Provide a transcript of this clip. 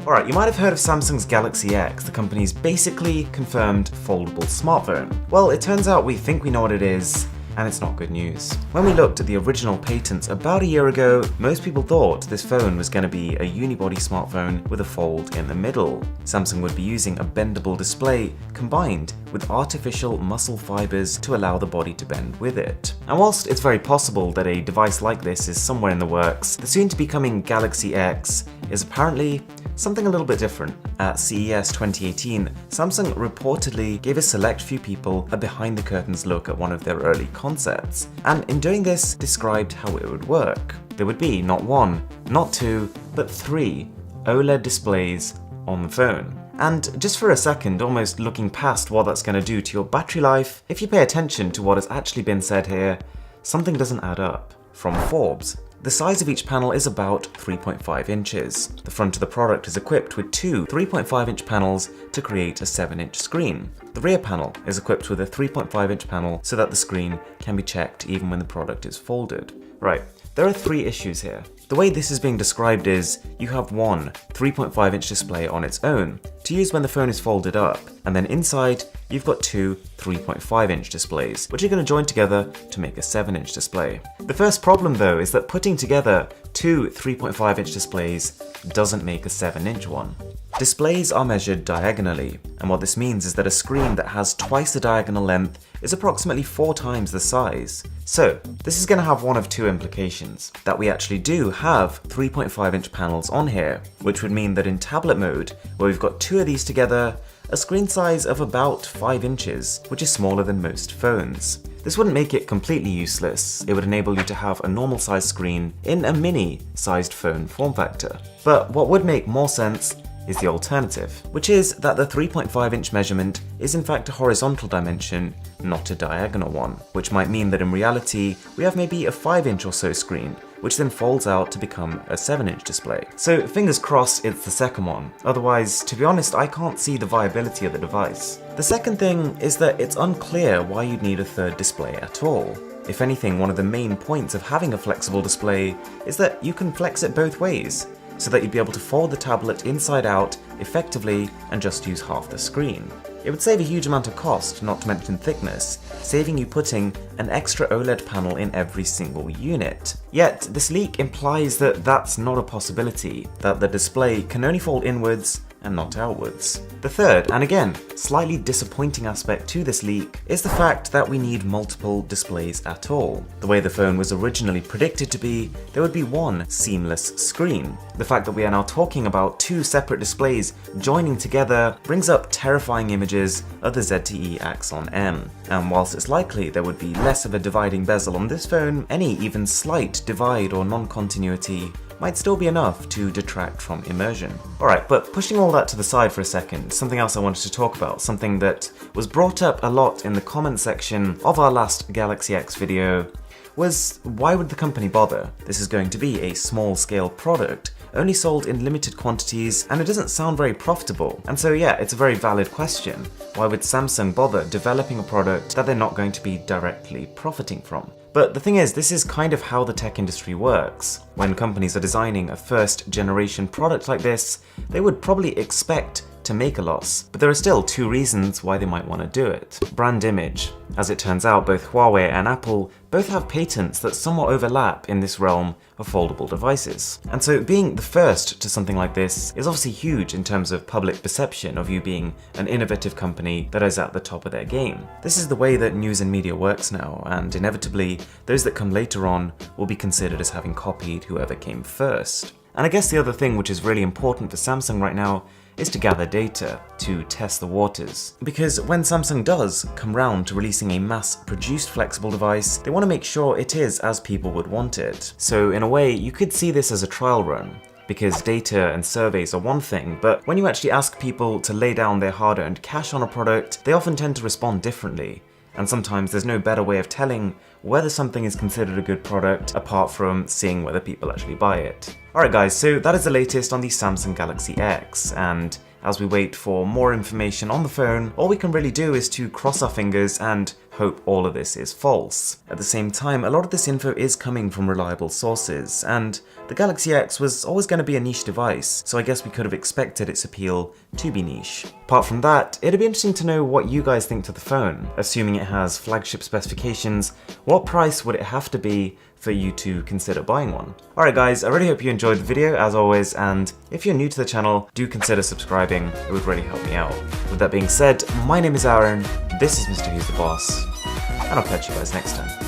Alright, you might have heard of Samsung's Galaxy X, the company's basically confirmed foldable smartphone. Well, it turns out we think we know what it is, and it's not good news. When we looked at the original patents about a year ago, most people thought this phone was going to be a unibody smartphone with a fold in the middle. Samsung would be using a bendable display combined with artificial muscle fibers to allow the body to bend with it. And whilst it's very possible that a device like this is somewhere in the works, the soon-to-becoming Galaxy X is apparently something a little bit different. At CES 2018, Samsung reportedly gave a select few people a behind-the-curtains look at one of their early concepts, and in doing this, described how it would work. There would be not one, not two, but three OLED displays on the phone. And just for a second, almost looking past what that's going to do to your battery life, if you pay attention to what has actually been said here, something doesn't add up. From Forbes, the size of each panel is about 3.5 inches. The front of the product is equipped with two 3.5-inch panels to create a 7-inch screen. The rear panel is equipped with a 3.5-inch panel so that the screen can be checked even when the product is folded. Right, there are three issues here. The way this is being described is, you have one 3.5-inch display on its own, to use when the phone is folded up, and then inside, you've got two 3.5-inch displays, which are going to join together to make a 7-inch display. The first problem though is that putting together two 3.5-inch displays doesn't make a 7-inch one. Displays are measured diagonally, and what this means is that a screen that has twice the diagonal length is approximately 4 times the size. So, this is going to have one of two implications. That we actually do have 3.5-inch panels on here, which would mean that in tablet mode, where we've got two of these together, a screen size of about 5 inches, which is smaller than most phones. This wouldn't make it completely useless, it would enable you to have a normal sized screen in a mini-sized phone form factor. But what would make more sense is the alternative, which is that the 3.5-inch measurement is in fact a horizontal dimension, not a diagonal one, which might mean that in reality we have maybe a 5-inch or so screen, which then folds out to become a 7-inch display. So fingers crossed it's the second one, otherwise, to be honest, I can't see the viability of the device. The second thing is that it's unclear why you'd need a third display at all. If anything, one of the main points of having a flexible display is that you can flex it both ways, so that you'd be able to fold the tablet inside out effectively and just use half the screen. It would save a huge amount of cost, not to mention thickness, saving you putting an extra OLED panel in every single unit. Yet, this leak implies that that's not a possibility, that the display can only fold inwards and not outwards. The third, and again, slightly disappointing aspect to this leak is the fact that we need multiple displays at all. The way the phone was originally predicted to be, there would be one seamless screen. The fact that we are now talking about two separate displays joining together brings up terrifying images of the ZTE Axon M. And whilst it's likely there would be less of a dividing bezel on this phone, any even slight divide or non-continuity might still be enough to detract from immersion. Alright, but pushing all that to the side for a second, something else I wanted to talk about, something that was brought up a lot in the comment section of our last Galaxy X video, was why would the company bother? This is going to be a small-scale product, only sold in limited quantities, and it doesn't sound very profitable. And so yeah, it's a very valid question. Why would Samsung bother developing a product that they're not going to be directly profiting from? But the thing is, this is kind of how the tech industry works. When companies are designing a first-generation product like this, they would probably expect to make a loss, but there are still two reasons why they might want to do it. Brand image. As it turns out, both Huawei and Apple both have patents that somewhat overlap in this realm of foldable devices. And so being the first to something like this is obviously huge in terms of public perception of you being an innovative company that is at the top of their game. This is the way that news and media works now, and inevitably, those that come later on will be considered as having copied whoever came first. And I guess the other thing which is really important for Samsung right now is to gather data, to test the waters. Because when Samsung does come round to releasing a mass-produced flexible device, they want to make sure it is as people would want it. So in a way, you could see this as a trial run, because data and surveys are one thing, but when you actually ask people to lay down their hard-earned cash on a product, they often tend to respond differently. And sometimes there's no better way of telling whether something is considered a good product apart from seeing whether people actually buy it. Alright guys, so that is the latest on the Samsung Galaxy X, and as we wait for more information on the phone, all we can really do is to cross our fingers and hope all of this is false. At the same time, a lot of this info is coming from reliable sources, and the Galaxy X was always going to be a niche device, so I guess we could have expected its appeal to be niche. Apart from that, it'd be interesting to know what you guys think to the phone. Assuming it has flagship specifications, what price would it have to be for you to consider buying one? Alright guys, I really hope you enjoyed the video as always, and if you're new to the channel, do consider subscribing, it would really help me out. With that being said, my name is Aaron, this is Mr. Who's the Boss, and I'll catch you guys next time.